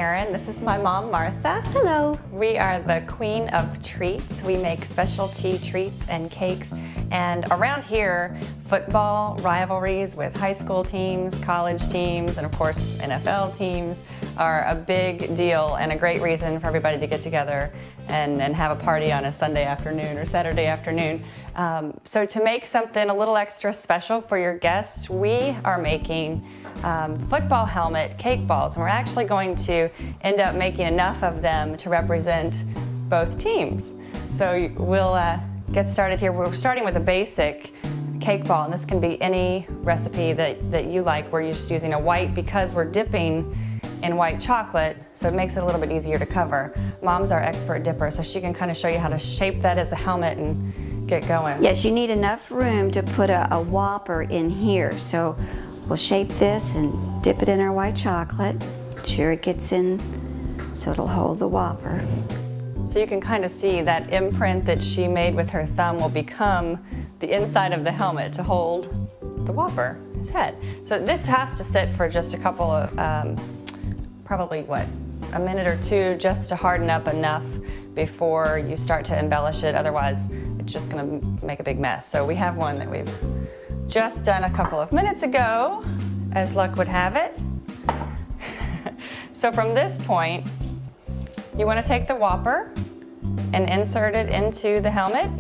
Erin. This is my mom, Martha. Hello. We are the queen of treats. We make specialty treats and cakes. And around here, football rivalries with high school teams, college teams, and of course NFL teams are a big deal and a great reason for everybody to get together and have a party on a Sunday afternoon or Saturday afternoon. So to make something a little extra special for your guests, we are making football helmet cake balls, and we're actually going to end up making enough of them to represent both teams. So we'll get started here. We're starting with a basic cake ball, and this can be any recipe that you like. We're just using a white because we're dipping in white chocolate, so it makes it a little bit easier to cover. Mom's our expert dipper, so she can kind of show you how to shape that as a helmet and get going. Yes, you need enough room to put a Whopper in here. So we'll shape this and dip it in our white chocolate. Sure it gets in so it'll hold the Whopper. So you can kind of see that imprint that she made with her thumb will become the inside of the helmet to hold the Whopper, his head. So this has to sit for just a couple of, probably what, a minute or two, just to harden up enough before you start to embellish it. Otherwise, it's just gonna make a big mess. So we have one that we've just done a couple of minutes ago, as luck would have it. So from this point, you want to take the Whopper and insert it into the helmet.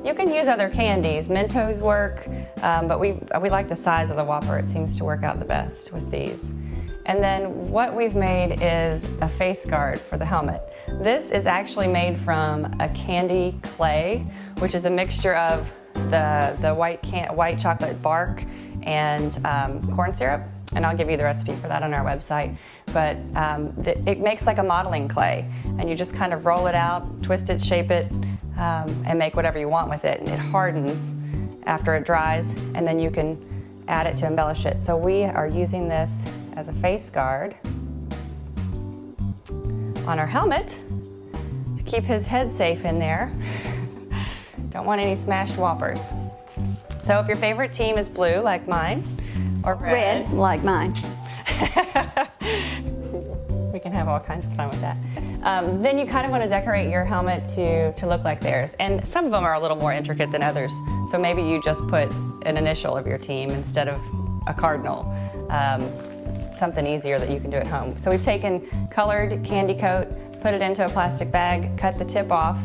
You can use other candies, Mentos work, but we like the size of the Whopper. It seems to work out the best with these. And then what we've made is a face guard for the helmet. This is actually made from a candy clay, which is a mixture of the white chocolate bark and corn syrup, and I'll give you the recipe for that on our website. But it makes like a modeling clay, and you just kind of roll it out, twist it, shape it, and make whatever you want with it, and it hardens after it dries, and then you can add it to embellish it. So we are using this as a face guard on our helmet to keep his head safe in there. Don't want any smashed Whoppers. So if your favorite team is blue, like mine, or red, like mine. We can have all kinds of fun with that. Then you kind of want to decorate your helmet to look like theirs. And some of them are a little more intricate than others. So maybe you just put an initial of your team instead of a cardinal. Something easier that you can do at home. So we've taken colored candy coat, put it into a plastic bag, cut the tip off,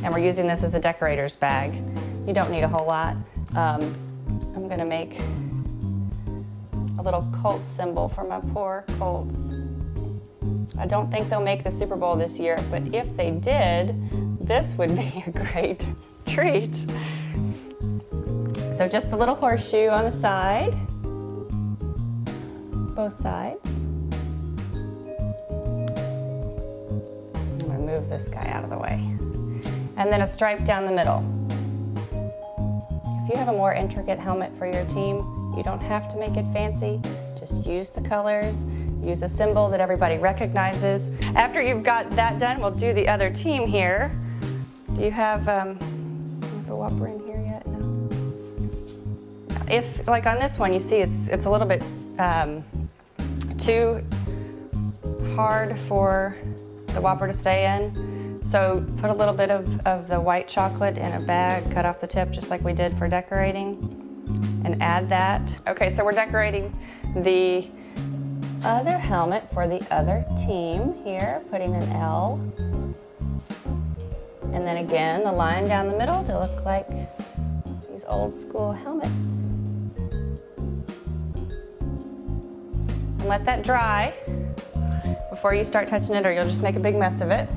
and we're using this as a decorator's bag. You don't need a whole lot. I'm gonna make a little Colt symbol for my poor Colts. I don't think they'll make the Super Bowl this year, but if they did, this would be a great treat. So just a little horseshoe on the side, both sides. I'm gonna move this guy out of the way. And then a stripe down the middle. If you have a more intricate helmet for your team, you don't have to make it fancy. Just use the colors, use a symbol that everybody recognizes. After you've got that done, we'll do the other team here. Do you have a Whopper in here yet? No. If, like on this one, you see it's a little bit too hard for the Whopper to stay in. So put a little bit of the white chocolate in a bag, cut off the tip just like we did for decorating, and add that. Okay, so we're decorating the other helmet for the other team here, putting an L. And then again, the line down the middle to look like these old school helmets. And let that dry before you start touching it, or you'll just make a big mess of it.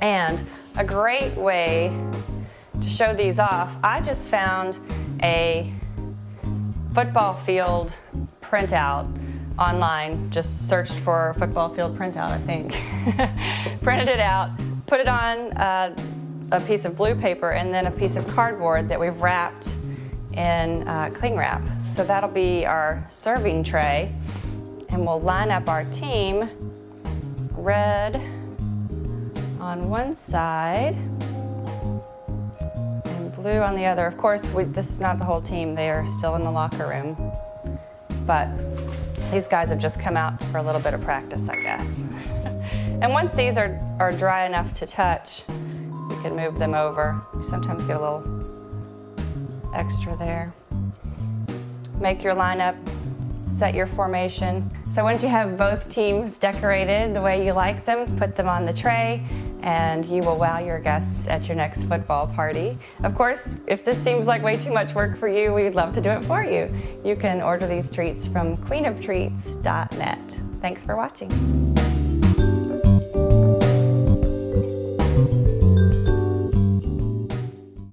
And a great way to show these off, I just found a football field printout online. Just searched for football field printout, I think. Printed it out, put it on a piece of blue paper and then a piece of cardboard that we've wrapped in cling wrap. So that'll be our serving tray. And we'll line up our team, red on one side and blue on the other. Of course, this is not the whole team. They are still in the locker room. But These guys have just come out for a little bit of practice, I guess. And once these are dry enough to touch, you can move them over. You sometimes get a little extra there. Make your lineup, set your formation. So once you have both teams decorated the way you like them, put them on the tray, and you will wow your guests at your next football party. Of course, if this seems like way too much work for you, we'd love to do it for you. You can order these treats from queenoftreats.net. Thanks for watching.